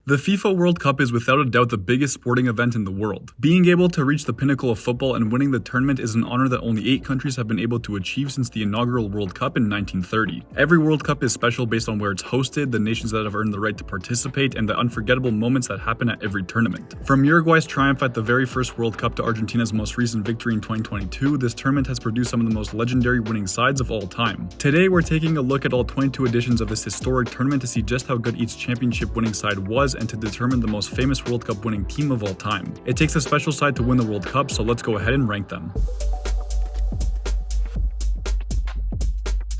The FIFA World Cup is without a doubt the biggest sporting event in the world. Being able to reach the pinnacle of football and winning the tournament is an honor that only 8 countries have been able to achieve since the inaugural World Cup in 1930. Every World Cup is special based on where it's hosted, the nations that have earned the right to participate, and the unforgettable moments that happen at every tournament. From Uruguay's triumph at the very first World Cup to Argentina's most recent victory in 2022, this tournament has produced some of the most legendary winning sides of all time. Today, we're taking a look at all 22 editions of this historic tournament to see just how good each championship winning side was and to determine the most famous World Cup winning team of all time. It takes a special side to win the World Cup, so let's go ahead and rank them.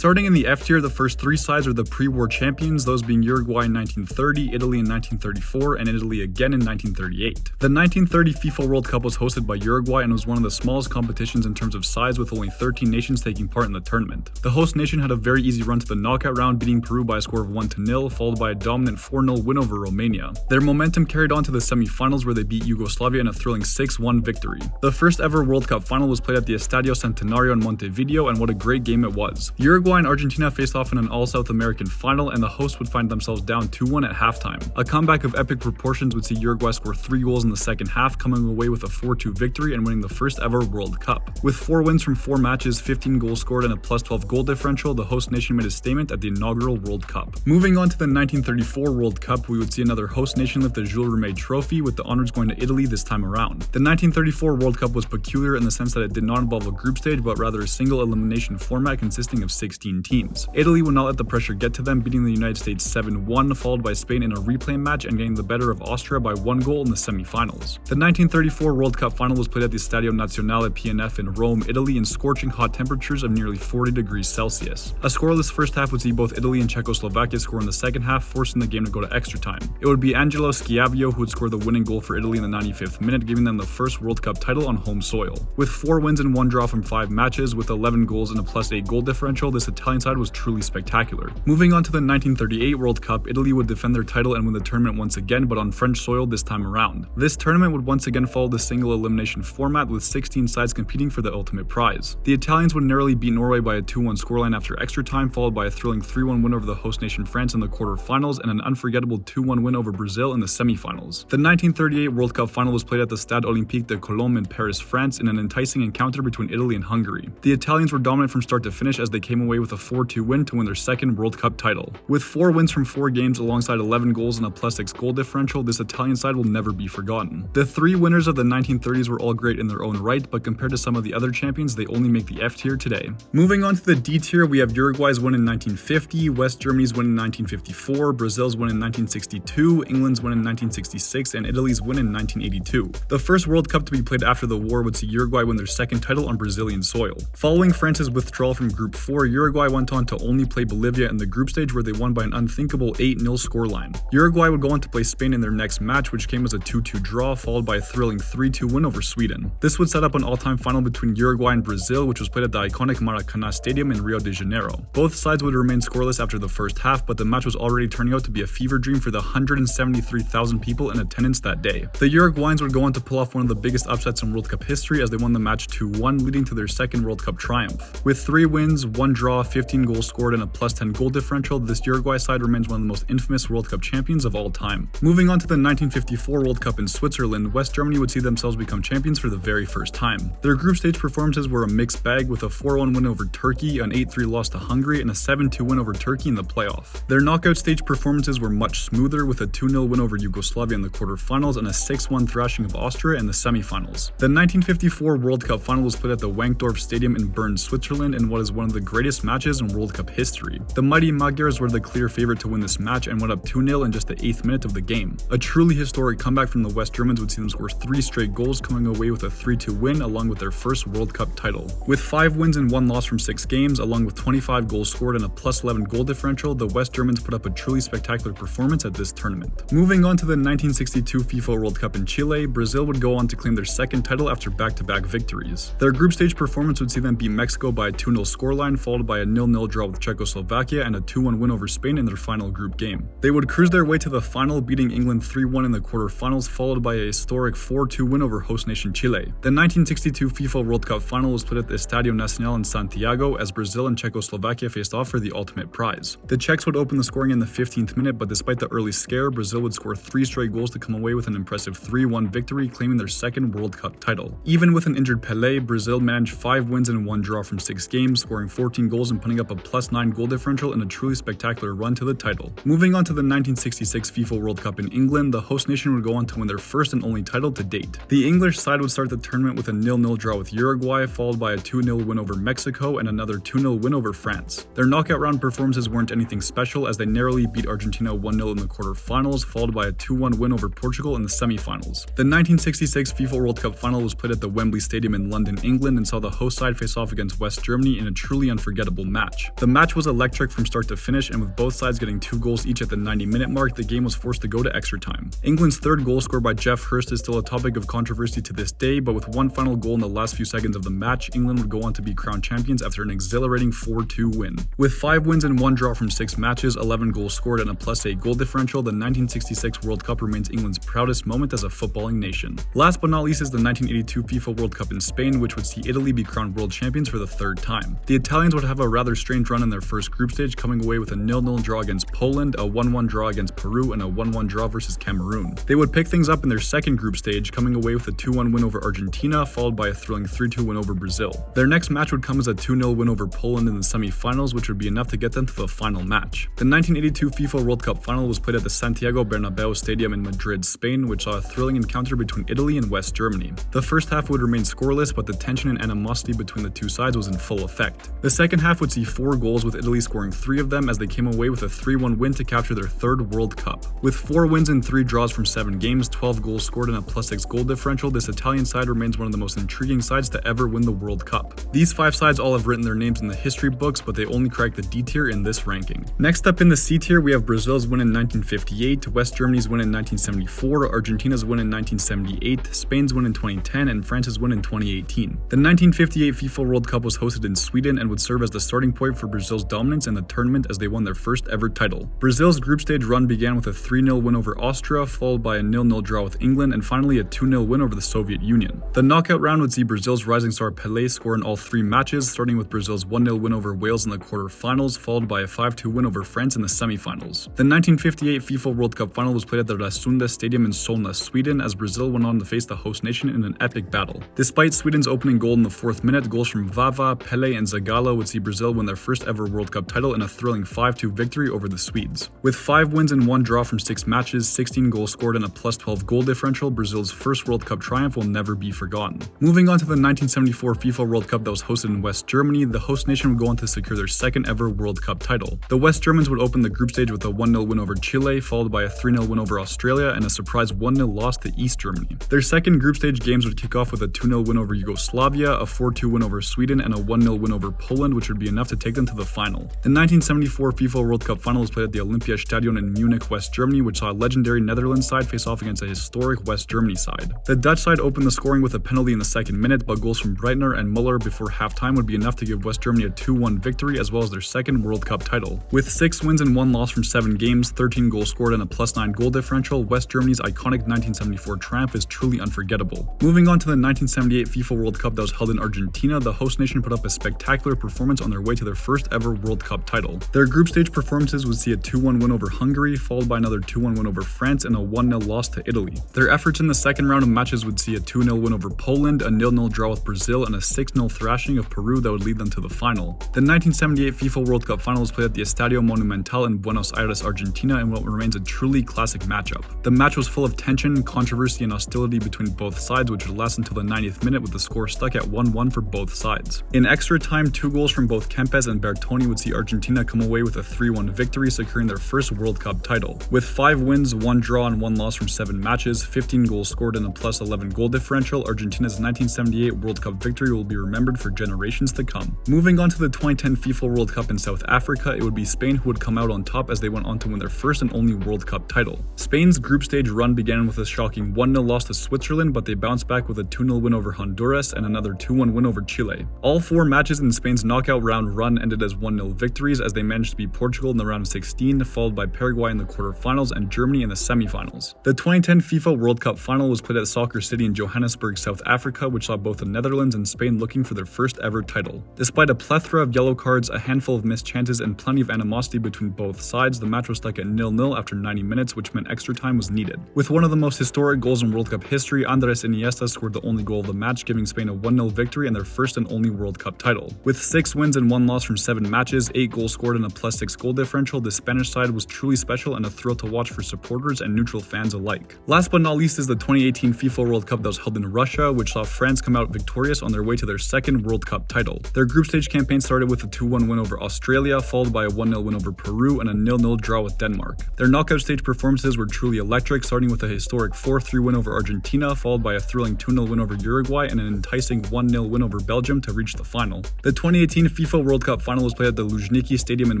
Starting in the F tier, the first 3 sides are the pre-war champions, those being Uruguay in 1930, Italy in 1934, and Italy again in 1938. The 1930 FIFA World Cup was hosted by Uruguay and was one of the smallest competitions in terms of size, with only 13 nations taking part in the tournament. The host nation had a very easy run to the knockout round, beating Peru by a score of 1-0, followed by a dominant 4-0 win over Romania. Their momentum carried on to the semi-finals, where they beat Yugoslavia in a thrilling 6-1 victory. The first ever World Cup final was played at the Estadio Centenario in Montevideo, and what a great game it was. Uruguay and Argentina faced off in an all-South American final, and the hosts would find themselves down 2-1 at halftime. A comeback of epic proportions would see Uruguay score 3 goals in the second half, coming away with a 4-2 victory and winning the first ever World Cup. With 4 wins from 4 matches, 15 goals scored, and a +12 goal differential, the host nation made a statement at the inaugural World Cup. Moving on to the 1934 World Cup, we would see another host nation lift the Jules Rimet trophy, with the honors going to Italy this time around. The 1934 World Cup was peculiar in the sense that it did not involve a group stage, but rather a single elimination format consisting of 16 teams. Italy would not let the pressure get to them, beating the United States 7-1, followed by Spain in a replay match and getting the better of Austria by 1 goal in the semi-finals. The 1934 World Cup final was played at the Stadio Nazionale PNF in Rome, Italy, in scorching hot temperatures of nearly 40 degrees Celsius. A scoreless first half would see both Italy and Czechoslovakia score in the second half, forcing the game to go to extra time. It would be Angelo Schiavio who would score the winning goal for Italy in the 95th minute, giving them the first World Cup title on home soil. With 4 wins and 1 draw from 5 matches, with 11 goals and a +8 goal differential, this Italian side was truly spectacular. Moving on to the 1938 World Cup, Italy would defend their title and win the tournament once again, but on French soil this time around. This tournament would once again follow the single elimination format, with 16 sides competing for the ultimate prize. The Italians would narrowly beat Norway by a 2-1 scoreline after extra time, followed by a thrilling 3-1 win over the host nation France in the quarterfinals and an unforgettable 2-1 win over Brazil in the semifinals. The 1938 World Cup final was played at the Stade Olympique de Colombes in Paris, France, in an enticing encounter between Italy and Hungary. The Italians were dominant from start to finish as they came away with a 4-2 win to win their second World Cup title. With 4 wins from 4 games alongside 11 goals and a +6 goal differential, this Italian side will never be forgotten. The 3 winners of the 1930s were all great in their own right, but compared to some of the other champions, they only make the F tier today. Moving on to the D tier, we have Uruguay's win in 1950, West Germany's win in 1954, Brazil's win in 1962, England's win in 1966, and Italy's win in 1982. The first World Cup to be played after the war would see Uruguay win their second title on Brazilian soil. Following France's withdrawal from Group 4, Uruguay went on to only play Bolivia in the group stage, where they won by an unthinkable 8-0 scoreline. Uruguay would go on to play Spain in their next match, which came as a 2-2 draw, followed by a thrilling 3-2 win over Sweden. This would set up an all-time final between Uruguay and Brazil, which was played at the iconic Maracanã Stadium in Rio de Janeiro. Both sides would remain scoreless after the first half, but the match was already turning out to be a fever dream for the 173,000 people in attendance that day. The Uruguayans would go on to pull off one of the biggest upsets in World Cup history as they won the match 2-1, leading to their second World Cup triumph. With 3 wins, 1 draw, 15 goals scored, and a +10 goal differential, this Uruguay side remains one of the most infamous World Cup champions of all time. Moving on to the 1954 World Cup in Switzerland, West Germany would see themselves become champions for the very first time. Their group stage performances were a mixed bag, with a 4-1 win over Turkey, an 8-3 loss to Hungary, and a 7-2 win over Turkey in the playoff. Their knockout stage performances were much smoother, with a 2-0 win over Yugoslavia in the quarterfinals and a 6-1 thrashing of Austria in the semifinals. The 1954 World Cup final was played at the Wankdorf Stadium in Bern, Switzerland, in what is one of the greatest matches in World Cup history. The mighty Magyars were the clear favorite to win this match and went up 2-0 in just the 8th minute of the game. A truly historic comeback from the West Germans would see them score 3 straight goals, coming away with a 3-2 win along with their first World Cup title. With 5 wins and 1 loss from 6 games, along with 25 goals scored and a +11 goal differential, the West Germans put up a truly spectacular performance at this tournament. Moving on to the 1962 FIFA World Cup in Chile, Brazil would go on to claim their second title after back-to-back victories. Their group stage performance would see them beat Mexico by a 2-0 scoreline, followed by by a 0-0 draw with Czechoslovakia and a 2-1 win over Spain in their final group game. They would cruise their way to the final, beating England 3-1 in the quarterfinals, followed by a historic 4-2 win over host nation Chile. The 1962 FIFA World Cup final was played at the Estadio Nacional in Santiago as Brazil and Czechoslovakia faced off for the ultimate prize. The Czechs would open the scoring in the 15th minute, but despite the early scare, Brazil would score 3 straight goals to come away with an impressive 3-1 victory, claiming their second World Cup title. Even with an injured Pelé, Brazil managed 5 wins and 1 draw from 6 games, scoring 14 goals and putting up a +9 goal differential in a truly spectacular run to the title. Moving on to the 1966 FIFA World Cup in England, the host nation would go on to win their first and only title to date. The English side would start the tournament with a 0-0 draw with Uruguay, followed by a 2-0 win over Mexico and another 2-0 win over France. Their knockout round performances weren't anything special as they narrowly beat Argentina 1-0 in the quarterfinals, followed by a 2-1 win over Portugal in the semifinals. The 1966 FIFA World Cup final was played at the Wembley Stadium in London, England, and saw the host side face off against West Germany in a truly unforgettable match. The match was electric from start to finish, and with both sides getting 2 goals each at the 90-minute mark, the game was forced to go to extra time. England's third goal scored by Jeff Hurst is still a topic of controversy to this day, but with one final goal in the last few seconds of the match, England would go on to be crowned champions after an exhilarating 4-2 win. With 5 wins and 1 draw from 6 matches, 11 goals scored, and a +8 goal differential, the 1966 World Cup remains England's proudest moment as a footballing nation. Last but not least is the 1982 FIFA World Cup in Spain, which would see Italy be crowned world champions for the 3rd time. The Italians would have a rather strange run in their first group stage, coming away with a 0-0 draw against Poland, a 1-1 draw against Peru, and a 1-1 draw versus Cameroon. They would pick things up in their second group stage, coming away with a 2-1 win over Argentina, followed by a thrilling 3-2 win over Brazil. Their next match would come as a 2-0 win over Poland in the semi-finals, which would be enough to get them to the final match. The 1982 FIFA World Cup final was played at the Santiago Bernabeu Stadium in Madrid, Spain, which saw a thrilling encounter between Italy and West Germany. The first half would remain scoreless, but the tension and animosity between the two sides was in full effect. The second half would see 4 goals, with Italy scoring 3 of them as they came away with a 3-1 win to capture their 3rd World Cup. With 4 wins and 3 draws from 7 games, 12 goals scored and a +6 goal differential, this Italian side remains one of the most intriguing sides to ever win the World Cup. These 5 sides all have written their names in the history books, but they only cracked the D tier in this ranking. Next up in the C tier, we have Brazil's win in 1958, West Germany's win in 1974, Argentina's win in 1978, Spain's win in 2010, and France's win in 2018. The 1958 FIFA World Cup was hosted in Sweden and would serve as the starting point for Brazil's dominance in the tournament as they won their first ever title. Brazil's group stage run began with a 3-0 win over Austria, followed by a 0-0 draw with England, and finally a 2-0 win over the Soviet Union. The knockout round would see Brazil's rising star Pelé score in all 3 matches, starting with Brazil's 1-0 win over Wales in the quarterfinals, followed by a 5-2 win over France in the semifinals. The 1958 FIFA World Cup final was played at the Rasunda Stadium in Solna, Sweden, as Brazil went on to face the host nation in an epic battle. Despite Sweden's opening goal in the 4th minute, goals from Vava, Pelé, and Zagallo would see Brazil win their first ever World Cup title in a thrilling 5-2 victory over the Swedes. With 5 wins and 1 draw from 6 matches, 16 goals scored, and a +12 goal differential, Brazil's first World Cup triumph will never be forgotten. Moving on to the 1974 FIFA World Cup that was hosted in West Germany, the host nation would go on to secure their 2nd ever World Cup title. The West Germans would open the group stage with a 1-0 win over Chile, followed by a 3-0 win over Australia, and a surprise 1-0 loss to East Germany. Their second group stage games would kick off with a 2-0 win over Yugoslavia, a 4-2 win over Sweden, and a 1-0 win over Poland, which would be enough to take them to the final. The 1974 FIFA World Cup final was played at the Olympiastadion in Munich, West Germany, which saw a legendary Netherlands side face off against a historic West Germany side. The Dutch side opened the scoring with a penalty in the 2nd minute, but goals from Breitner and Muller before halftime would be enough to give West Germany a 2-1 victory as well as their 2nd World Cup title. With 6 wins and 1 loss from 7 games, 13 goals scored, and a +9 goal differential, West Germany's iconic 1974 triumph is truly unforgettable. Moving on to the 1978 FIFA World Cup that was held in Argentina, the host nation put up a spectacular performance on their way to their first ever World Cup title. Their group stage performances would see a 2-1 win over Hungary, followed by another 2-1 win over France, and a 1-0 loss to Italy. Their efforts in the second round of matches would see a 2-0 win over Poland, a 0-0 draw with Brazil, and a 6-0 thrashing of Peru that would lead them to the final. The 1978 FIFA World Cup final was played at the Estadio Monumental in Buenos Aires, Argentina, in what remains a truly classic matchup. The match was full of tension, controversy, and hostility between both sides, which would last until the 90th minute with the score stuck at 1-1 for both sides. In extra time, 2 goals from both Kempes and Bertoni would see Argentina come away with a 3-1 victory, securing their first World Cup title. With 5 wins, 1 draw, and 1 loss from 7 matches, 15 goals scored, and a +11 goal differential, Argentina's 1978 World Cup victory will be remembered for generations to come. Moving on to the 2010 FIFA World Cup in South Africa, it would be Spain who would come out on top as they went on to win their first and only World Cup title. Spain's group stage run began with a shocking 1-0 loss to Switzerland, but they bounced back with a 2-0 win over Honduras and another 2-1 win over Chile. All 4 matches in Spain's knockout 12-round run ended as 1-0 victories as they managed to beat Portugal in the round of 16, followed by Paraguay in the quarterfinals and Germany in the semifinals. The 2010 FIFA World Cup final was played at Soccer City in Johannesburg, South Africa, which saw both the Netherlands and Spain looking for their first ever title. Despite a plethora of yellow cards, a handful of missed chances, and plenty of animosity between both sides, the match was stuck at 0-0 after 90 minutes, which meant extra time was needed. With one of the most historic goals in World Cup history, Andres Iniesta scored the only goal of the match, giving Spain a 1-0 victory and their first and only World Cup title. With 6 wins and 1 loss from 7 matches, 8 goals scored and a +6 goal differential, the Spanish side was truly special and a thrill to watch for supporters and neutral fans alike. Last but not least is the 2018 FIFA World Cup that was held in Russia, which saw France come out victorious on their way to their second World Cup title. Their group stage campaign started with a 2-1 win over Australia, followed by a 1-0 win over Peru and a 0-0 draw with Denmark. Their knockout stage performances were truly electric, starting with a historic 4-3 win over Argentina, followed by a thrilling 2-0 win over Uruguay and an enticing 1-0 win over Belgium to reach the final. The 2018 FIFA World Cup final was played at the Luzhniki Stadium in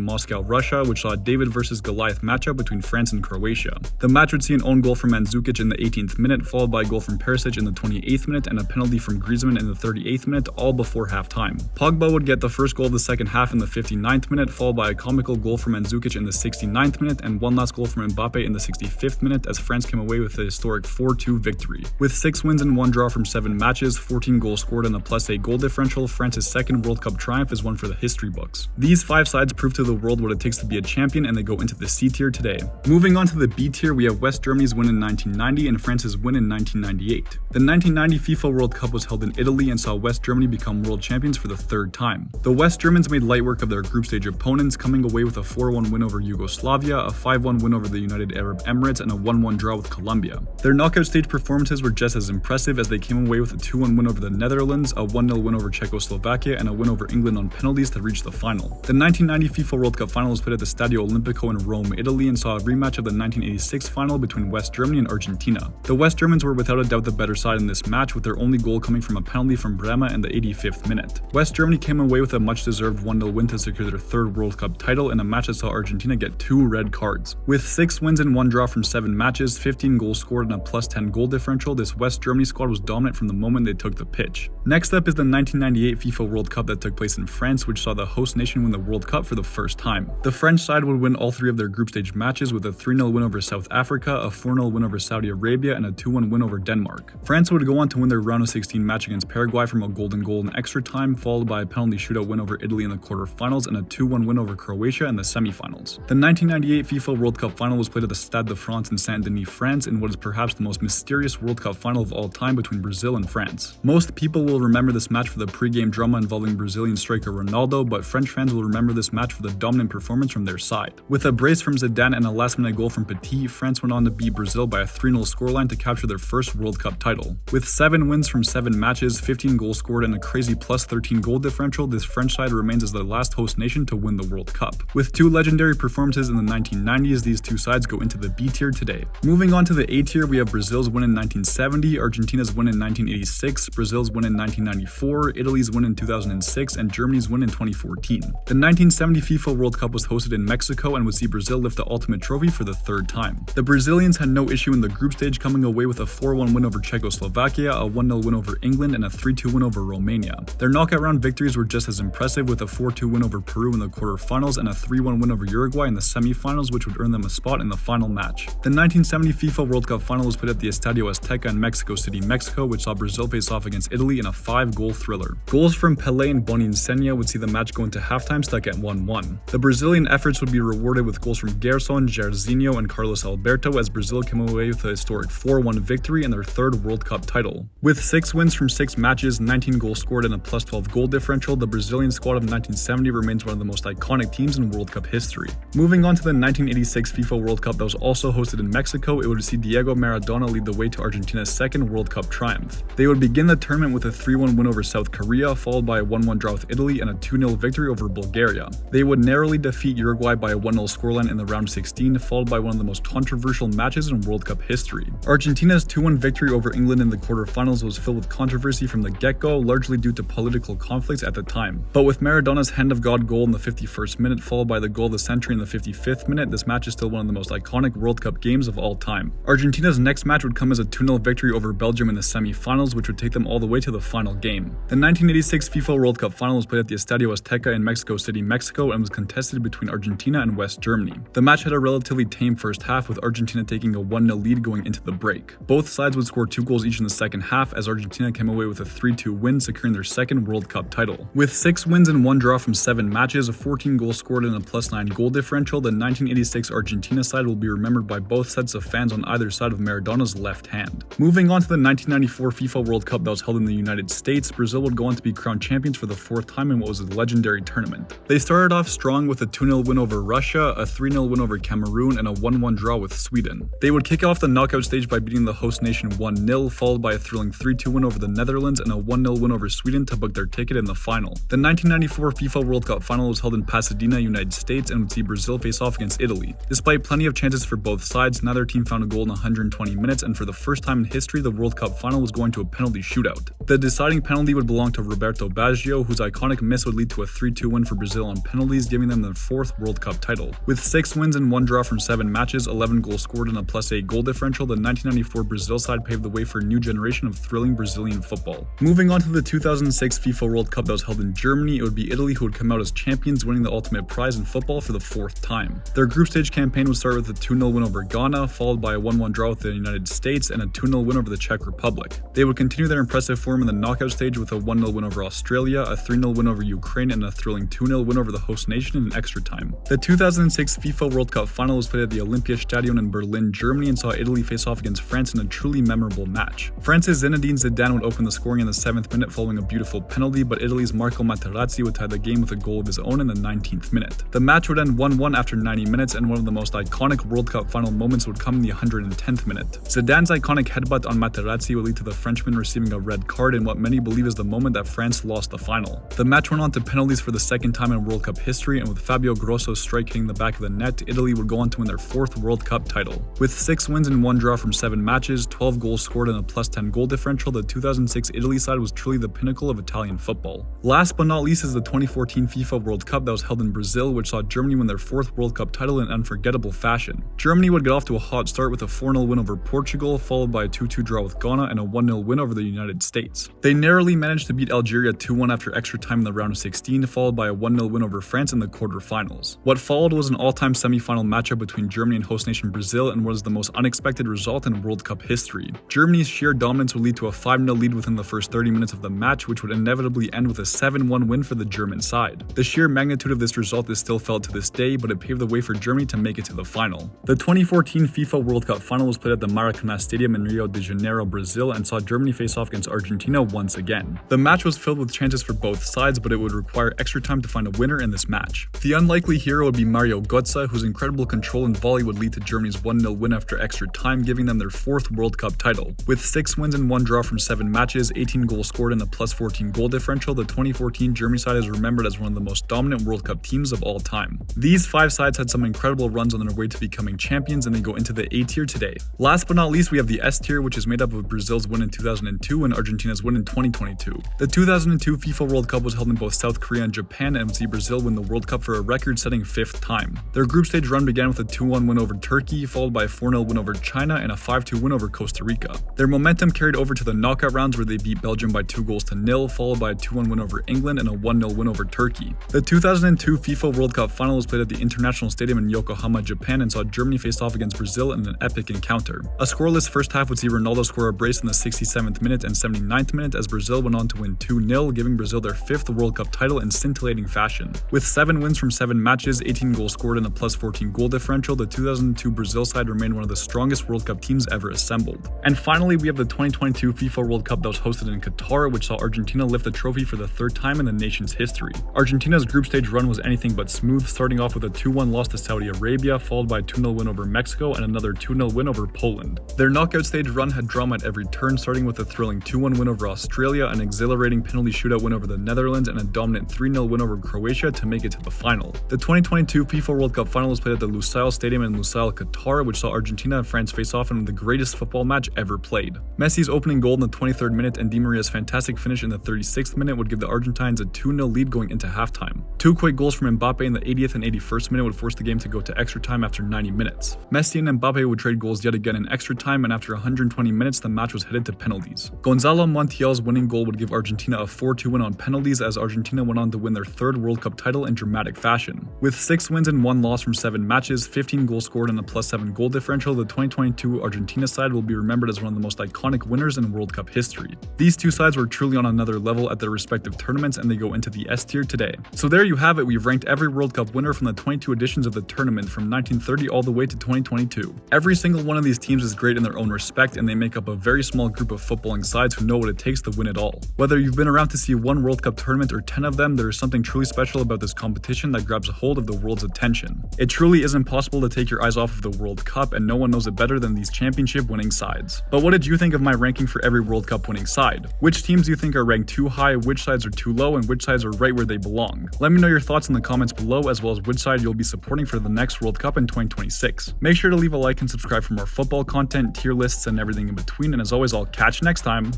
Moscow, Russia, which saw a David versus Goliath matchup between France and Croatia. The match would see an own goal from Mandzukic in the 18th minute, followed by a goal from Perisic in the 28th minute and a penalty from Griezmann in the 38th minute, all before halftime. Pogba would get the first goal of the second half in the 59th minute, followed by a comical goal from Mandzukic in the 69th minute and one last goal from Mbappe in the 65th minute as France came away with a historic 4-2 victory. With 6 wins and 1 draw from 7 matches, 14 goals scored and a +8 goal differential, France's second World Cup triumph is one for the history books. These 5 sides prove to the world what it takes to be a champion, and they go into the C tier today. Moving on to the B tier, we have West Germany's win in 1990 and France's win in 1998. The 1990 FIFA World Cup was held in Italy and saw West Germany become world champions for the 3rd time. The West Germans made light work of their group stage opponents, coming away with a 4-1 win over Yugoslavia, a 5-1 win over the United Arab Emirates, and a 1-1 draw with Colombia. Their knockout stage performances were just as impressive as they came away with a 2-1 win over the Netherlands, a 1-0 win over Czechoslovakia, and a win over England on penalties to reach the final. The 1990 FIFA World Cup final was played at the Stadio Olimpico in Rome, Italy, and saw a rematch of the 1986 final between West Germany and Argentina. The West Germans were without a doubt the better side in this match, with their only goal coming from a penalty from Bremer in the 85th minute. West Germany came away with a much-deserved 1-0 win to secure their 3rd World Cup title in a match that saw Argentina get 2 red cards. With 6 wins and 1 draw from 7 matches, 15 goals scored and a +10 goal differential, this West Germany squad was dominant from the moment they took the pitch. Next up is the 1998 FIFA World Cup that took place in France, which saw the host nation win the World Cup for the first time. The French side would win all 3 of their group stage matches with a 3-0 win over South Africa, a 4-0 win over Saudi Arabia, and a 2-1 win over Denmark. France would go on to win their round of 16 match against Paraguay from a golden goal in extra time, followed by a penalty shootout win over Italy in the quarterfinals and a 2-1 win over Croatia in the semifinals. The 1998 FIFA World Cup final was played at the Stade de France in Saint-Denis, France, in what is perhaps the most mysterious World Cup final of all time between Brazil and France. Most people will remember this match for the pre-game drama involving Brazilian striker Ronaldo, but French fans will remember this match for the dominant performance from their side. With a brace from Zidane and a last-minute goal from Petit, France went on to beat Brazil by a 3-0 scoreline to capture their first World Cup title. With 7 wins from 7 matches, 15 goals scored, and a crazy +13 goal differential, this French side remains as the last host nation to win the World Cup. With 2 legendary performances in the 1990s, these 2 sides go into the B tier today. Moving on to the A tier, we have Brazil's win in 1970, Argentina's win in 1986, Brazil's win in 1994, Italy's win in 2006, and Germany's win in 2014. The 1970 FIFA World Cup was hosted in Mexico and would see Brazil lift the ultimate trophy for the 3rd time. The Brazilians had no issue in the group stage, coming away with a 4-1 win over Czechoslovakia, a 1-0 win over England, and a 3-2 win over Romania. Their knockout round victories were just as impressive, with a 4-2 win over Peru in the quarterfinals and a 3-1 win over Uruguay in the semifinals, which would earn them a spot in the final match. The 1970 FIFA World Cup final was played at the Estadio Azteca in Mexico City, Mexico, which saw Brazil face off against Italy in a 5-goal thriller. Goals from Pelé and Boninsenha would see the match go into halftime stuck at 1-1. The Brazilian efforts would be rewarded with goals from Gerson, Jairzinho, and Carlos Alberto as Brazil came away with a historic 4-1 victory and their 3rd World Cup title. With 6 wins from 6 matches, 19 goals scored, and a +12 goal differential, the Brazilian squad of 1970 remains one of the most iconic teams in World Cup history. Moving on to the 1986 FIFA World Cup that was also hosted in Mexico, it would see Diego Maradona lead the way to Argentina's 2nd World Cup triumph. They would begin the tournament with a 3-1 win over South Korea, followed by a 1-1 draw with Italy and a 2-0 victory over Bulgaria. They would narrowly defeat Uruguay by a 1-0 scoreline in the round of 16, followed by one of the most controversial matches in World Cup history. Argentina's 2-1 victory over England in the quarterfinals was filled with controversy from the get-go, largely due to political conflicts at the time. But with Maradona's hand of God goal in the 51st minute, followed by the goal of the century in the 55th minute, this match is still one of the most iconic World Cup games of all time. Argentina's next match would come as a 2-0 victory over Belgium in the semi-finals, which would take them all the way to the final game. The 1986 FIFA World Cup final was played at the the Estadio Azteca in Mexico City, Mexico, and was contested between Argentina and West Germany. The match had a relatively tame first half, with Argentina taking a 1-0 lead going into the break. Both sides would score 2 goals each in the second half, as Argentina came away with a 3-2 win, securing their second World Cup title. With 6 wins and 1 draw from 7 matches, a 14 goals scored and a +9 goal differential, the 1986 Argentina side will be remembered by both sets of fans on either side of Maradona's left hand. Moving on to the 1994 FIFA World Cup that was held in the United States, Brazil would go on to be crowned champions for the 4th time in what was a legendary tournament. They started off strong with a 2-0 win over Russia, a 3-0 win over Cameroon, and a 1-1 draw with Sweden. They would kick off the knockout stage by beating the host nation 1-0, followed by a thrilling 3-2 win over the Netherlands and a 1-0 win over Sweden to book their ticket in the final. The 1994 FIFA World Cup final was held in Pasadena, United States, and would see Brazil face off against Italy. Despite plenty of chances for both sides, neither team found a goal in 120 minutes, and for the first time in history, the World Cup final was going to a penalty shootout. The deciding penalty would belong to Roberto Baggio, whose iconic miss would lead to a 3-2 win for Brazil on penalties, giving them their 4th World Cup title. With 6 wins and 1 draw from 7 matches, 11 goals scored and a +8 goal differential, the 1994 Brazil side paved the way for a new generation of thrilling Brazilian football. Moving on to the 2006 FIFA World Cup that was held in Germany, it would be Italy who would come out as champions, winning the ultimate prize in football for the 4th time. Their group stage campaign would start with a 2-0 win over Ghana, followed by a 1-1 draw with the United States and a 2-0 win over the Czech Republic. They would continue their impressive form in the knockout stage with a 1-0 win over Australia, a 3-0 win over Ukraine, and a thrilling 2-0 win over the host nation in extra time. The 2006 FIFA World Cup final was played at the Olympiastadion in Berlin, Germany, and saw Italy face off against France in a truly memorable match. France's Zinedine Zidane would open the scoring in the 7th minute following a beautiful penalty, but Italy's Marco Materazzi would tie the game with a goal of his own in the 19th minute. The match would end 1-1 after 90 minutes, and one of the most iconic World Cup final moments would come in the 110th minute. Zidane's iconic headbutt on Materazzi would lead to the Frenchman receiving a red card in what many believe is the moment that France lost the final. The match went on to penalties for the 2nd time in World Cup history, and with Fabio Grosso's strike hitting the back of the net, Italy would go on to win their 4th World Cup title. With 6 wins and 1 draw from 7 matches, 12 goals scored and a +10 goal differential, the 2006 Italy side was truly the pinnacle of Italian football. Last but not least is the 2014 FIFA World Cup that was held in Brazil, which saw Germany win their 4th World Cup title in unforgettable fashion. Germany would get off to a hot start with a 4-0 win over Portugal, followed by a 2-2 draw with Ghana and a 1-0 win over the United States. They narrowly managed to beat Algeria 2-1 after extra time in the round of 16, followed by a 1-0 win over France in the quarterfinals. What followed was an all-time semi-final matchup between Germany and host nation Brazil, and was the most unexpected result in World Cup history. Germany's sheer dominance would lead to a 5-0 lead within the first 30 minutes of the match, which would inevitably end with a 7-1 win for the German side. The sheer magnitude of this result is still felt to this day, but it paved the way for Germany to make it to the final. The 2014 FIFA World Cup final was played at the Maracanã Stadium in Rio de Janeiro, Brazil, and saw Germany face off against Argentina once again. The match was filled with chances for both sides, but it would require extra time to find a winner in this match. The unlikely hero would be Mario Götze, whose incredible control and volley would lead to Germany's 1-0 win after extra time, giving them their 4th World Cup title. With 6 wins and 1 draw from 7 matches, 18 goals scored and a +14 goal differential, the 2014 Germany side is remembered as one of the most dominant World Cup teams of all time. These 5 sides had some incredible runs on their way to becoming champions, and they go into the A tier today. Last but not least, we have the S tier, which is made up of Brazil's win in 2002 and Argentina's win in 2022. The 2002 FIFA World Cup was held in both South Korea and Japan, and would see Brazil win the World Cup for a record-setting 5th time. Their group stage run began with a 2-1 win over Turkey, followed by a 4-0 win over China and a 5-2 win over Costa Rica. Their momentum carried over to the knockout rounds, where they beat Belgium by 2-0, followed by a 2-1 win over England and a 1-0 win over Turkey. The 2002 FIFA World Cup final was played at the International Stadium in Yokohama, Japan, and saw Germany face off against Brazil in an epic encounter. A scoreless first half would see Ronaldo score a brace in the 67th minute and 79th minute, as Brazil went on to win 2-0, giving Brazil their 5th World Cup title in scintillating fashion. With 7 wins from 7 matches, 18 goals scored and a +14 goal differential, the 2002 Brazil side remained one of the strongest World Cup teams ever assembled. And finally, we have the 2022 FIFA World Cup that was hosted in Qatar, which saw Argentina lift the trophy for the 3rd time in the nation's history. Argentina's group stage run was anything but smooth, starting off with a 2-1 loss to Saudi Arabia, followed by a 2-0 win over Mexico and another 2-0 win over Poland. Their knockout stage run had drama at every turn, starting with a thrilling 2-1 win over Australia, an exhilarating penalty shootout win over the Netherlands, and a dominant 3-0 win over Croatia to make it to the final. The 2022 FIFA World Cup final was played at the Lusail Stadium in Lusail, Qatar, which saw Argentina and France face off in the greatest football match ever played. Messi's opening goal in the 23rd minute and Di Maria's fantastic finish in the 36th minute would give the Argentines a 2-0 lead going into halftime. 2 quick goals from Mbappe in the 80th and 81st minute would force the game to go to extra time after 90 minutes. Messi and Mbappe would trade goals yet again in extra time, and after 120 minutes the match was headed to penalties. Gonzalo Montiel's winning goal would give Argentina a 4-2 win on penalties, as as Argentina went on to win their third World Cup title in dramatic fashion. With 6 wins and 1 loss from 7 matches, 15 goals scored and a +7 goal differential, the 2022 Argentina side will be remembered as one of the most iconic winners in World Cup history. These two sides were truly on another level at their respective tournaments, and they go into the S tier today. So there you have it, we've ranked every World Cup winner from the 22 editions of the tournament from 1930 all the way to 2022. Every single one of these teams is great in their own respect, and they make up a very small group of footballing sides who know what it takes to win it all. Whether you've been around to see one World Cup tournament or 10 of them, there is something truly special about this competition that grabs a hold of the world's attention. It truly is impossible to take your eyes off of the World Cup, and no one knows it better than these championship winning sides. But what did you think of my ranking for every World Cup winning side? Which teams do you think are ranked too high, which sides are too low, and which sides are right where they belong? Let me know your thoughts in the comments below, as well as which side you'll be supporting for the next World Cup in 2026. Make sure to leave a like and subscribe for more football content, tier lists, and everything in between, and as always, I'll catch you next time.